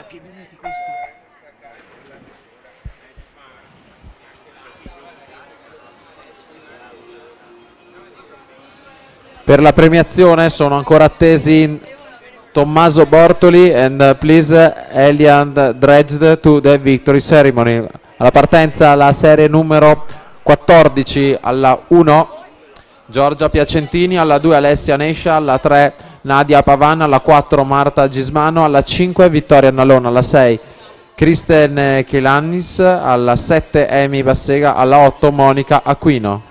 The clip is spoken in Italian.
Piedi Uniti questa. Per la premiazione sono ancora attesi Tommaso Bortoli and please Elian Dredged to the victory ceremony. Alla partenza la serie numero 14 alla 1 Giorgia Piacentini, alla 2 Alessia Nescia, alla 3 Nadia Pavan, alla 4 Marta Gismano, alla 5 Vittoria Nalona, alla 6 Kristen Kilanis, alla 7 Emi Bassega, alla 8 Monica Aquino.